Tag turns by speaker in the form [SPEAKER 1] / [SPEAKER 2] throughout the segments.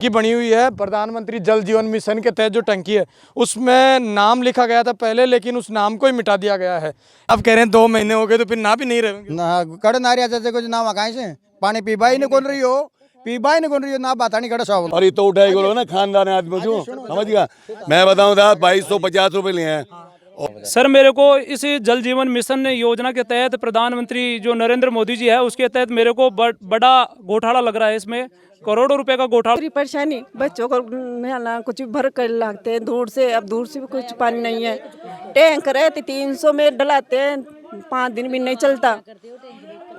[SPEAKER 1] की बनी हुई है प्रधानमंत्री जल जीवन मिशन के तहत जो टंकी है उसमें नाम लिखा गया था पहले, लेकिन उस नाम को ही मिटा दिया गया है। अब कह रहे हैं 2 महीने हो गए तो फिर ना भी नहीं रहेंगे
[SPEAKER 2] ना कड़ नारिया जैसे कुछ ना वकाई से पानी पीबा ही नहीं कौन रही हो, पीबा ही नहीं कौन रही हो ना बात नहीं कड़ा सावल।
[SPEAKER 3] और ये तो उठाई करो ना खानदान आदमी छू, समझ गया। मैं बताऊं था 2250 रुपए लिए हैं।
[SPEAKER 4] सर मेरे को इस जल जीवन मिशन योजना के तहत प्रधानमंत्री जो नरेंद्र मोदी जी है उसके तहत मेरे को बड़ा घोटाला लग रहा है। इसमें करोड़ों रुपए का घोटाला।
[SPEAKER 5] पूरी परेशानी बच्चों को नहाना कुछ भर कर लागते हैं दूर से, अब दूर से भी कुछ पानी नहीं है। टैंक रहते 300 में डलाते हैं, 5 दिन भी नहीं चलता।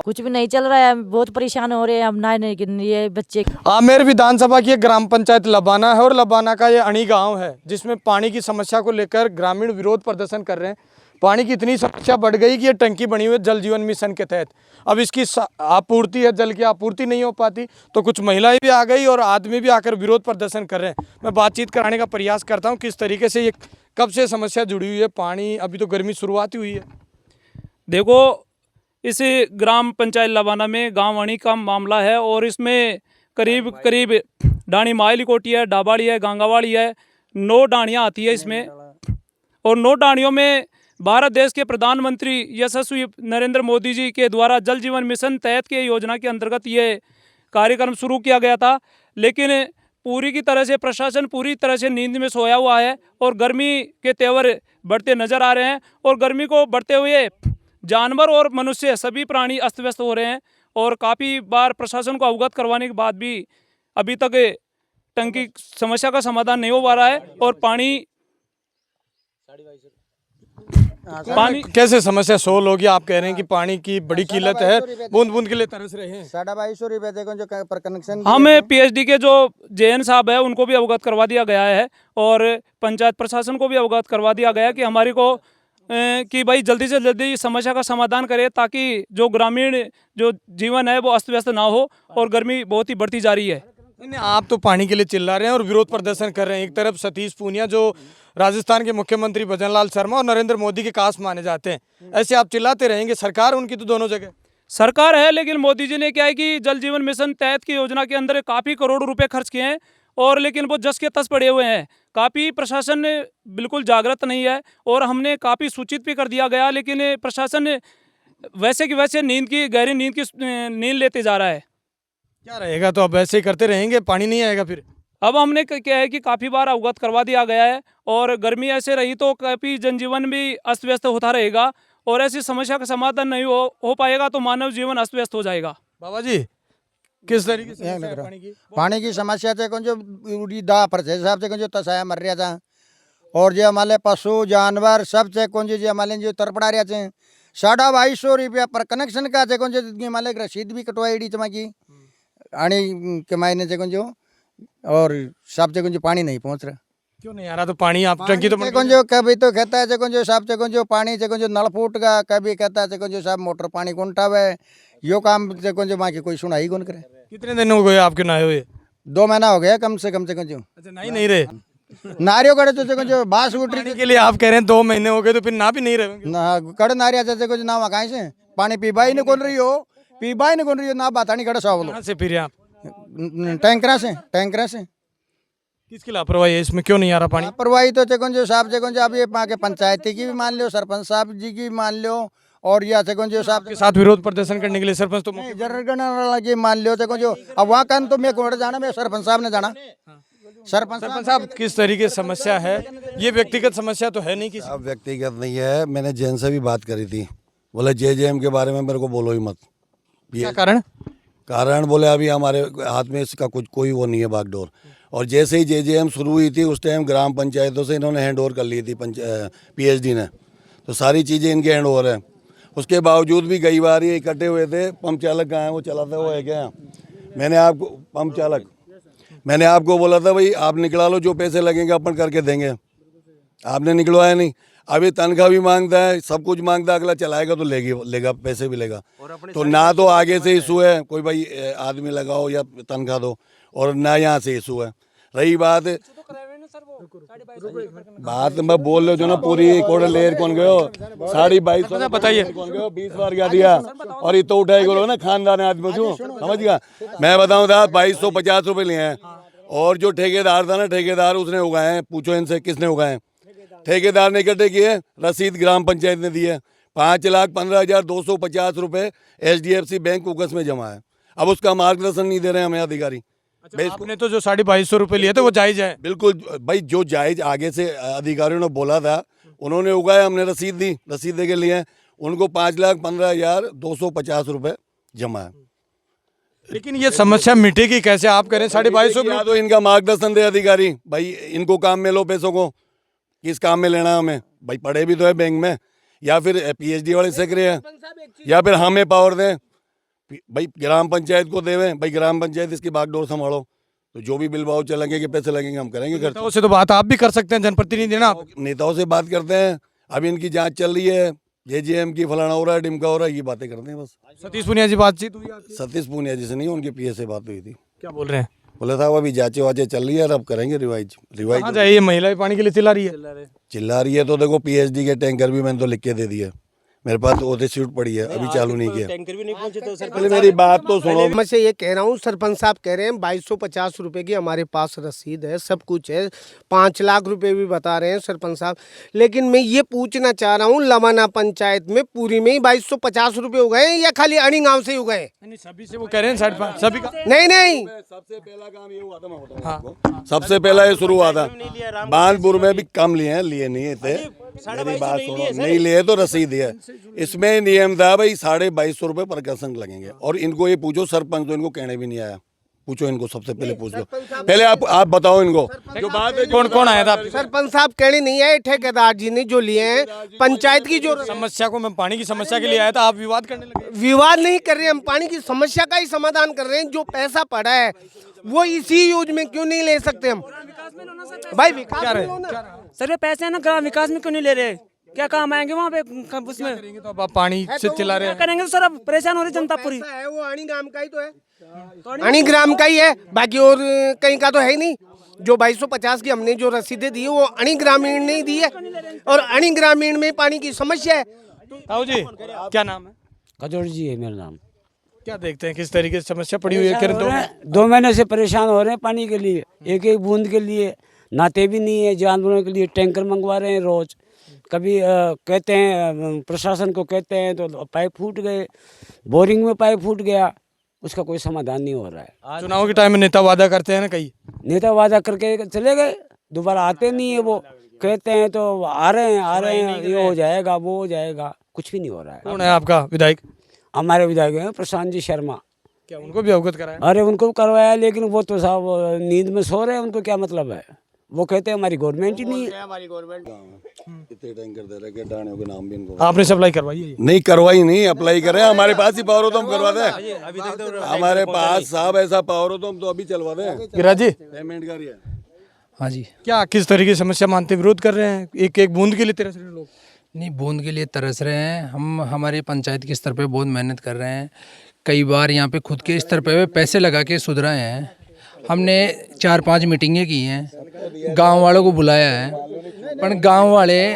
[SPEAKER 6] कुछ भी नहीं चल रहा है, बहुत परेशान हो रहे हैं। अब नहाने के लिए बच्चे।
[SPEAKER 1] आमेर विधानसभा की ग्राम पंचायत लबाना है और लबाना का ये अणी गांव है जिसमें पानी की समस्या को लेकर ग्रामीण विरोध प्रदर्शन कर रहे हैं। पानी की इतनी समस्या बढ़ गई कि ये टंकी बनी हुई है जल जीवन मिशन के तहत। अब इसकी आपूर्ति है, जल की आपूर्ति नहीं हो पाती, तो कुछ महिलाएं भी आ गई और आदमी भी आकर विरोध प्रदर्शन कर रहे हैं। मैं बातचीत कराने का प्रयास करता हूँ किस तरीके से ये कब से समस्या जुड़ी हुई है। पानी अभी तो गर्मी शुरुआत ही हुई है।
[SPEAKER 4] देखो इस ग्राम पंचायत लबाना में गाँव अणी का मामला है और इसमें करीब करीब डाणी माइली कोटी है, डाबाड़ी है, गांगावाड़ी है, 9 डाणियाँ आती है इसमें। और 9 डाणियों में भारत देश के प्रधानमंत्री यशस्वी नरेंद्र मोदी जी के द्वारा जल जीवन मिशन तहत के योजना के अंतर्गत ये कार्यक्रम शुरू किया गया था। लेकिन पूरी की तरह से प्रशासन पूरी तरह से नींद में सोया हुआ है और गर्मी के तेवर बढ़ते नजर आ रहे हैं। और गर्मी को बढ़ते हुए जानवर और मनुष्य सभी प्राणी अस्त व्यस्त हो रहे हैं। और काफ़ी बार प्रशासन को अवगत करवाने के बाद भी अभी तक टंकी समस्या का समाधान नहीं हो पा रहा है। और पानी
[SPEAKER 1] कैसे समस्या सोल्व होगी? आप कह रहे हैं कि पानी की बड़ी किल्लत है, बूंद बूंद के लिए तरस रहे हैं।
[SPEAKER 2] 2250 रुपए देखो जो पर कनेक्शन।
[SPEAKER 4] हमें पीएचडी के जो जैन साहब है उनको भी अवगत करवा दिया गया है और पंचायत प्रशासन को भी अवगत करवा दिया गया है कि हमारी को कि भाई जल्दी से जल्दी समस्या का समाधान करें ताकि जो ग्रामीण जो जीवन है वो अस्त व्यस्त ना हो। और गर्मी बहुत ही बढ़ती जा रही है।
[SPEAKER 1] नहीं, आप तो पानी के लिए चिल्ला रहे हैं और विरोध प्रदर्शन कर रहे हैं। एक तरफ सतीश पूनिया जो राजस्थान के मुख्यमंत्री भजनलाल शर्मा और नरेंद्र मोदी के खास माने जाते हैं, ऐसे आप चिल्लाते रहेंगे। सरकार उनकी तो दोनों जगह
[SPEAKER 4] सरकार है, लेकिन मोदी जी ने क्या है कि जल जीवन मिशन तहत की योजना के अंदर काफ़ी करोड़ रुपए खर्च किए हैं और लेकिन वो जस के तस पड़े हुए हैं। काफ़ी प्रशासन बिल्कुल जागृत नहीं है और हमने काफ़ी सूचित भी कर दिया गया, लेकिन प्रशासन वैसे की वैसे गहरी नींद लेते जा रहा है।
[SPEAKER 1] क्या रहेगा? तो अब ऐसे ही करते रहेंगे, पानी नहीं आएगा फिर।
[SPEAKER 4] अब हमने क्या है कि काफ़ी बार अवगत करवा दिया गया है और गर्मी ऐसे रही तो काफ़ी जनजीवन भी अस्त व्यस्त होता रहेगा और ऐसी समस्या का समाधान नहीं हो पाएगा तो मानव जीवन अस्त व्यस्त हो जाएगा।
[SPEAKER 1] बाबा जी किस तरीके से
[SPEAKER 2] पानी की समस्या से कौन जो दा पर हिसाब से कौन जो तसाया मर रहा था और जो हमारे पशु जानवर सब से कौन जो हमारे जो तड़पड़ा रहा थे। 2250 रुपया पर कनेक्शन का थे कौन जो हमारे रसीद भी कटवाई चमा की आने के मायने से कौन जो और साहब से जो पानी नहीं पहुंच रहा।
[SPEAKER 1] क्यों नहीं आ रहा? तो पानी आप टंकी तो
[SPEAKER 2] कौन जो कभी तो कहता है कौन जो साहब से कौन जो पानी से कौन जो नल फूट का, कभी कहता है कौन जो साहब मोटर पानी कौन उठावे। यो काम से कौन जो माँ की कोई सुनाई कौन करे।
[SPEAKER 1] कितने दिन हो गए आपके नहाए हुए?
[SPEAKER 2] 2 महीना हो गया कम से कौन जो।
[SPEAKER 1] अच्छा, नहीं रहे
[SPEAKER 2] नारियों कड़े तो कौन जो बांस उठ
[SPEAKER 1] के लिए आप कह रहे हैं 2 महीने हो गए तो फिर ना भी नहीं रहेंगे
[SPEAKER 2] ना कड़ नारिया जैसे कुछ ना वकाई से पानी पीबा ही नहीं कौन रही हो, पीबा ही नहीं कौन रही हो ना बात नहीं कड़ा सावल
[SPEAKER 1] से। फिर आप
[SPEAKER 2] टैंकरा से
[SPEAKER 1] किसकी लापरवाही है इसमें? क्यों नहीं आ रहा पानी?
[SPEAKER 2] लापरवाही तो कौन जो साहब से कौन जो अब ये के पंचायती की भी मान लो, सरपंच साहब जी की मान लो और या से कौन जो साहब
[SPEAKER 1] के साथ विरोध प्रदर्शन करने के लिए सरपंच तो
[SPEAKER 2] जनगणना की मान लो कौन जो। अब वहाँ का तो मैं कौन जाना, मैं सरपंच साहब ने जाना। सरपंच
[SPEAKER 1] साहब किस तरीके से समस्या है? ये व्यक्तिगत समस्या तो है नहीं किसी?
[SPEAKER 3] अब व्यक्तिगत नहीं है। मैंने जैन से भी बात करी थी, बोले JJM के बारे में मेरे को बोलो ही मत।
[SPEAKER 1] क्या कारण
[SPEAKER 3] बोले अभी हमारे हाथ में इसका कोई वो नहीं है बागडोर। और जैसे ही JJM शुरू हुई थी उस टाइम ग्राम पंचायतों से इन्होंने हैंड ओवर कर ली थी PhD ने, तो सारी चीज़ें इनके हैंड ओवर है। उसके बावजूद भी कई बार ये इकट्ठे हुए थे। पंप चालक कहाँ है? वो चलाता हुआ है क्या? मैंने आपको बोला था भाई आप निकला लो, जो पैसे लगेंगे अपन करके देंगे। आपने निकलवाया नहीं। अभी तनख्वाह भी मांगता है, सब कुछ मांगता है। अगला चलाएगा तो लेगा पैसे भी लेगा। तो ना तो आगे से इशू है कोई भाई आदमी लगाओ या तनख्वाह दो, और ना यहाँ से इशू है। रही बात मैं बोल रहे हो जो ना पूरी कोड लेर कौन गयो 2250
[SPEAKER 1] बताइए
[SPEAKER 3] 20 बार क्या दिया और ये तो उठाई करो ना खानदान आदमी छू, समझ गया। मैं बताऊँ था 2250 रुपए लिए हैं और जो ठेकेदार था ना, ठेकेदार उसने उगाए हैं, पूछो इनसे किसने उगाए हैं। ठेकेदार ने इकट्ठे किए, रसीद ग्राम पंचायत ने दी है। 5,15,250 रुपये HDFC बैंक उगस में जमा है। अब उसका मार्गदर्शन नहीं दे रहे हैं हमें अधिकारी। भाई इसको-
[SPEAKER 1] आपने तो जो 250 रुपये लिए थे वो जायज़ है।
[SPEAKER 3] बिल्कुल भाई, जो जायज आगे से अधिकारियों ने बोला था उन्होंने उगाया, हमने रसीद दी, रसीद दे के लिए उनको 5,15,250 रुपये जमा है।
[SPEAKER 1] लेकिन ये समस्या मिटेगी कैसे? आप कह रहे हैं 250
[SPEAKER 3] या तो इनका मार्गदर्शन दे अधिकारी, भाई इनको काम में लो, पैसों को किस काम में लेना है हमें, भाई पढ़े भी तो है बैंक में, या फिर PhD वाले सेक्रेटरी हैं, या फिर हमें पावर दें, भाई ग्राम पंचायत को देवें, भाई ग्राम पंचायत इसकी बागडोर संभालो, तो जो भी बिल भाव चलेंगे कि पैसे लगेंगे हम करेंगे।
[SPEAKER 1] नेताओं से तो बात आप भी कर सकते हैं, जनप्रतिनिधि ना आप।
[SPEAKER 3] नेताओं से बात करते हैं, अभी इनकी जांच चल रही है, JJM की फलाना हो रहा है, डिमका हो रहा है, ये बातें करते हैं बस।
[SPEAKER 1] सतीश पुनिया जी बातचीत हुई आपकी?
[SPEAKER 3] सतीश पूनिया जी से नहीं, उनके PA से बात हुई थी।
[SPEAKER 1] क्या बोल रहे हैं?
[SPEAKER 3] बोला था अभी जांचें वाचे चल रही है, अब करेंगे रिवाइज।
[SPEAKER 1] कहाँ जाए ये महिला भी पानी के लिए चिल्ला रही है?
[SPEAKER 3] चिल्ला रही है तो देखो, PhD के टैंकर भी मैंने तो लिख के दे दिए, मेरे पास तो सीट पड़ी है, अभी चालू नहीं किया।
[SPEAKER 7] टैंकर भी नहीं पहुंचे तो सर
[SPEAKER 3] पहले मेरी बात तो सुनो।
[SPEAKER 7] मैं से ये कह रहा हूँ, सरपंच साहब कह रहे हैं 2250 रुपए की हमारे पास रसीद है, सब कुछ है, 5 लाख रुपए भी बता रहे हैं सरपंच साहब। लेकिन मैं ये पूछना चाह रहा हूँ, लवाना पंचायत में पूरी में ही 2250 रुपए हो गए हैं या खाली अणी गाँव से ही हो गए?
[SPEAKER 1] नहीं, सभी से वो कह रहे हैं 5.5 सभी का।
[SPEAKER 7] नहीं
[SPEAKER 3] सबसे पहला काम ये हुआ था, मैं बताऊं आपको। सबसे पहला ये शुरू हुआ था, बानपुर में भी कम लिए हैं, लिए नहीं थे, मेरी बात सुनो, नहीं लिए तो रसीद है। इसमें नियम था भाई 2250 रुपये पर कर्षण लगेंगे, और इनको ये पूछो, सरपंच तो इनको कहने भी नहीं आया, पूछो इनको, सबसे पहले पूछ लो, पहले आप बताओ इनको जो बात है।
[SPEAKER 1] कौन कौन आया था?
[SPEAKER 7] सरपंच साहब कहने नहीं आए, ठेकेदार जी ने जो लिए हैं, पंचायत की जो
[SPEAKER 1] समस्या को, मैं पानी की समस्या के लिए आया था, आप विवाद करने लगे।
[SPEAKER 7] विवाद नहीं कर रहे हैं, हम पानी की समस्या का ही समाधान कर रहे हैं। जो पैसा पड़ा है वो इसी यूज में क्यों नहीं ले सकते हम? भाई विकास
[SPEAKER 1] क्या
[SPEAKER 7] में
[SPEAKER 1] रहे?
[SPEAKER 7] लो ना।
[SPEAKER 8] सर ये पैसे है ना, ग्राम विकास में क्यों नहीं ले रहे? क्या काम आएंगे वहाँ पे उसमें?
[SPEAKER 1] करेंगे तो अब आप पानी से चिल्ला रहे
[SPEAKER 8] क्या
[SPEAKER 1] हैं।
[SPEAKER 8] करेंगे तो सर, अब परेशान हो रही जनता पूरी।
[SPEAKER 7] पैसा है वो अणी ग्राम का ही तो है, अणी ग्राम का ही है, बाकी और कहीं का तो है ही नहीं। जो 2250 की हमने जो रसीदें दी है वो अणी ग्रामीण ने ही दी है, और अणी ग्रामीण में पानी की समस्या है।
[SPEAKER 1] ताऊ जी, क्या नाम है?
[SPEAKER 9] खजोर जी है मेरा नाम।
[SPEAKER 1] क्या देखते हैं किस तरीके से समस्या पड़ी हुई है?
[SPEAKER 9] परेशान हो रहे हैं, 2 महीने से परेशान हो रहे हैं पानी के लिए, एक एक बूंद के लिए, नहाते भी नहीं है, जानवरों के लिए टैंकर मंगवा रहे हैं रोज। कभी कहते हैं, प्रशासन को कहते हैं तो पाइप फूट गए, बोरिंग में पाइप फूट गया, उसका कोई समाधान नहीं हो रहा है।
[SPEAKER 1] चुनाव के टाइम में नेता वादा करते हैं ना, कई
[SPEAKER 9] नेता वादा करके चले गए, दोबारा आते नहीं है। वो कहते हैं तो आ रहे हैं, ये हो जाएगा, वो हो जाएगा, कुछ भी नहीं हो रहा है।
[SPEAKER 1] कौन है आपका विधायक?
[SPEAKER 9] हमारे विधायक हैं प्रशांत जी शर्मा।
[SPEAKER 1] क्या उनको भी अवगत कराया?
[SPEAKER 9] अरे उनको करवाया, लेकिन वो तो साहब नींद में सो रहे हैं, उनको क्या मतलब है? वो कहते हैं हमारी गवर्नमेंट ही नहीं है।
[SPEAKER 3] कितने टैंकर दे रहे हैं, डाणियों के नाम भी इनको
[SPEAKER 1] आपने सप्लाई करवाई है?
[SPEAKER 3] नहीं करवाई, नहीं अप्लाई कर रहे हैं, हमारे पास ही पावर हो तो हम करवा दें। हमारे पास साहब ऐसा पावर हो तो हम तो अभी चलवा दें।
[SPEAKER 1] गिरिराज जी,
[SPEAKER 3] पेमेंट का है।
[SPEAKER 10] हाँ जी।
[SPEAKER 1] क्या किस तरीके की समस्या मानते विरोध कर रहे हैं? एक एक बूंद के लिए तरस रहे हैं लोग।
[SPEAKER 10] नहीं, बूंद के लिए तरस रहे हैं हम। हमारे पंचायत के स्तर पे बहुत मेहनत कर रहे हैं, कई बार यहाँ पे खुद के स्तर पे पैसे लगा के सुधराए हैं। हमने 4-5 मीटिंगें की हैं, गांव वालों को बुलाया है, पर गांव वाले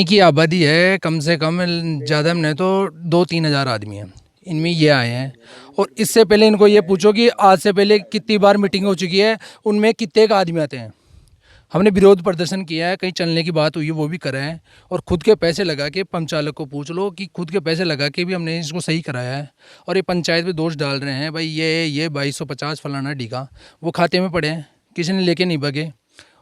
[SPEAKER 10] की आबादी है कम से कम, ज़्यादा में तो 2-3 हज़ार आदमी हैं, इनमें ये आए हैं। और इससे पहले इनको ये पूछो कि आज से पहले कितनी बार मीटिंग हो चुकी है, उनमें कितने का आदमी आते हैं। हमने विरोध प्रदर्शन किया है, कहीं चलने की बात हुई है वो भी करा है, और खुद के पैसे लगा के, पंप चालक को पूछ लो कि खुद के पैसे लगा के भी हमने इसको सही कराया है। और ये पंचायत पे दोष डाल रहे हैं, भाई ये 2250 फलाना ढीका, वो खाते में पड़े हैं, किसी ने लेके नहीं भगे।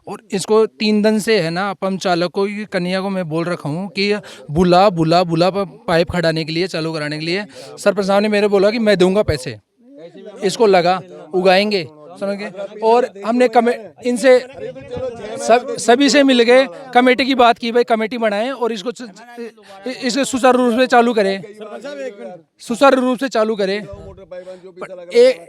[SPEAKER 10] और इसको 3 दिन से है ना, पंप चालक को, कन्या को मैं बोल रखा हूँ कि बुला पाइप खड़ाने के लिए, चालू कराने के लिए। सरपंच साहब ने मेरे बोला कि मैं दूंगा पैसे, इसको लगा उगाएंगे, समझ। और हमने इनसे सभी से मिल गए, कमेटी की बात की, भाई कमेटी बनाएं और इसको सुचारू रूप से चालू करें, सुचारू रूप से चालू करें।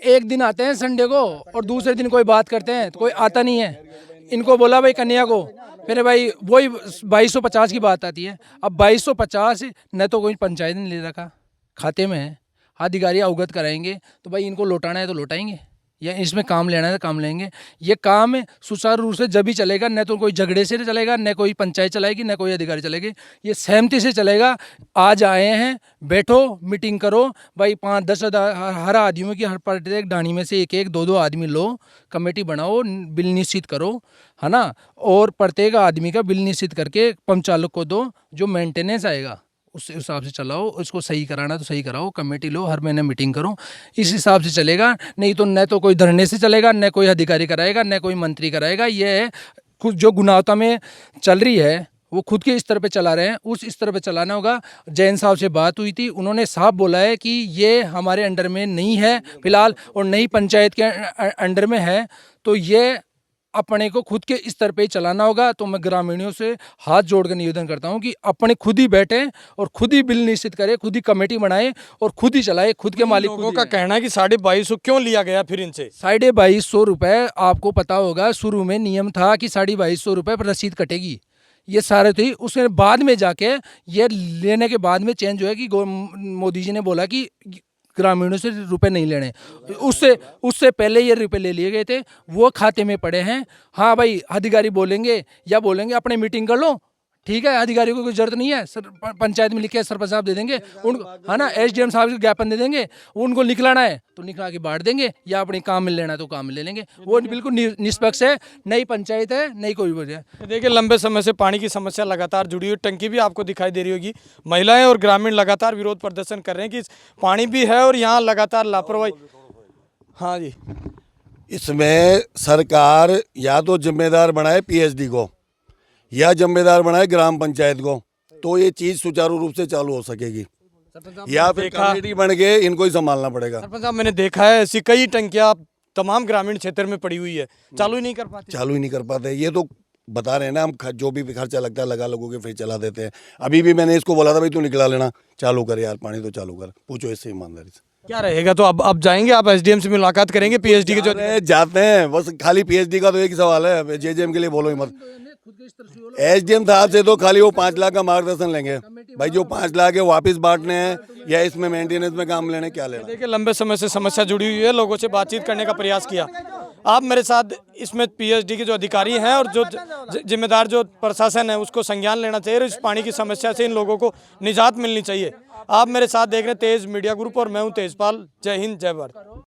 [SPEAKER 10] एक दिन आते हैं संडे को और दूसरे दिन कोई बात करते हैं तो कोई आता नहीं है। इनको बोला भाई कन्या को, फिर भाई वही 2250 की बात आती है। अब 2250 न तो कोई पंचायत ने ले रखा, खाते में है, अधिकारी अवगत कराएंगे तो भाई इनको लौटाना है तो लौटाएंगे, या इसमें काम लेना है तो काम लेंगे। ये काम सुचारू रूप से जब भी चलेगा, न तो कोई झगड़े से चलेगा, न कोई पंचायत चलाएगी, न कोई अधिकारी चलेगी। ये सहमति से चलेगा। आज आए हैं, बैठो, मीटिंग करो भाई, 5-10 हर आदमियों की, हर प्रत्येक डाणी में से एक एक 2-2 आदमी लो, कमेटी बनाओ, बिल निश्चित करो, है ना। और प्रत्येक आदमी का बिल निश्चित करके पंप चालक को दो, जो मेंटेनेंस आएगा उस हिसाब से चलाओ। उसको सही कराना तो सही कराओ, कमेटी लो, हर महीने मीटिंग करो, इस हिसाब से चलेगा। नहीं तो न तो कोई धरने से चलेगा, न कोई अधिकारी कराएगा, न कोई मंत्री कराएगा। ये खुद जो गुणवत्ता में चल रही है वो खुद के स्तर पे चला रहे हैं, उस स्तर पे चलाना होगा। जैन साहब से बात हुई थी, उन्होंने साफ बोला है कि ये हमारे अंडर में नहीं है फिलहाल, और नई पंचायत के अंडर में है, तो ये अपने को खुद के स्तर पे ही चलाना होगा। तो मैं ग्रामीणों से हाथ जोड़कर निवेदन करता हूं कि अपने खुद ही बैठें और खुद ही बिल निश्चित करें, खुद ही कमेटी बनाएं और खुद ही चलाएं, खुद के मालिक।
[SPEAKER 1] लोगों का कहना है कि 2250 क्यों लिया गया फिर इनसे?
[SPEAKER 10] 2250 रुपये, आपको पता होगा शुरू में नियम था कि 2250 रुपये पर रसीद कटेगी, ये सारे थी। उसके बाद में जाके ये लेने के बाद में चेंज हुआ कि मोदी जी ने बोला कि ग्रामीणों से रुपए नहीं लेने। उससे पहले ये रुपए ले लिए गए थे, वो खाते में पड़े हैं। हाँ भाई, अधिकारी बोलेंगे या बोलेंगे अपने मीटिंग कर लो, ठीक है, अधिकारी को कोई जरूरत नहीं है, पंचायत में लिख के सरपंच साहब दे देंगे उनको, है ना, SDM साहब को ज्ञापन दे देंगे, उनको निकलाना है तो निकला के बांट देंगे, या अपने काम में लेना है तो काम में ले लेंगे। वो बिल्कुल निष्पक्ष है, नई पंचायत है, नई कोई वजह है।
[SPEAKER 1] देखिए, लंबे समय से पानी की समस्या लगातार जुड़ी हुई, टंकी भी आपको दिखाई दे रही होगी। महिलाएं और ग्रामीण लगातार विरोध प्रदर्शन कर रहे हैं कि पानी भी है और यहाँ लगातार लापरवाही। हाँ जी,
[SPEAKER 3] इसमें सरकार या तो जिम्मेदार बनाए PSD को या जिम्मेदार बनाए ग्राम पंचायत को, तो ये चीज़ सुचारू रूप से चालू हो सकेगी। या फिर कमेटी बन के इनको ही संभालना पड़ेगा।
[SPEAKER 1] सरपंच साहब, मैंने देखा है ऐसी कई टंकियां तमाम ग्रामीण क्षेत्र में पड़ी हुई है, चालू ही नहीं कर पाते।
[SPEAKER 3] चालू ही नहीं कर पाते। ये तो बता रहे हैं ना, हम जो भी खर्चा लगता है लगा लगो के फिर चला देते हैं। अभी भी मैंने इसको बोला था भाई तू निकला लेना, चालू कर यार, पानी तो चालू कर, पूछो इससे ईमानदारी से
[SPEAKER 1] क्या रहेगा। तो अब जाएंगे आप SDM से मुलाकात करेंगे, PSD के जो
[SPEAKER 3] जाते हैं। बस खाली PSD का तो एक ही सवाल है, JJM के लिए बोलो ही मत। SDM साहब से तो खाली वो 5 लाख का मार्गदर्शन लेंगे भाई, जो 5 लाख है वापस बांटने हैं या इसमें मेंटेनेंस में काम लेने, क्या लेना।
[SPEAKER 1] देखिए, लंबे समय से समस्या जुड़ी हुई है, लोगों से बातचीत करने का प्रयास किया। आप मेरे साथ इसमें PSD के जो अधिकारी हैं और जो जिम्मेदार जो प्रशासन है उसको संज्ञान लेना चाहिए और इस पानी की समस्या से इन लोगों को निजात मिलनी चाहिए। आप मेरे साथ देख रहे हैं तेज मीडिया ग्रुप और मैं हूं तेजपाल। जय हिंद, जय भारत।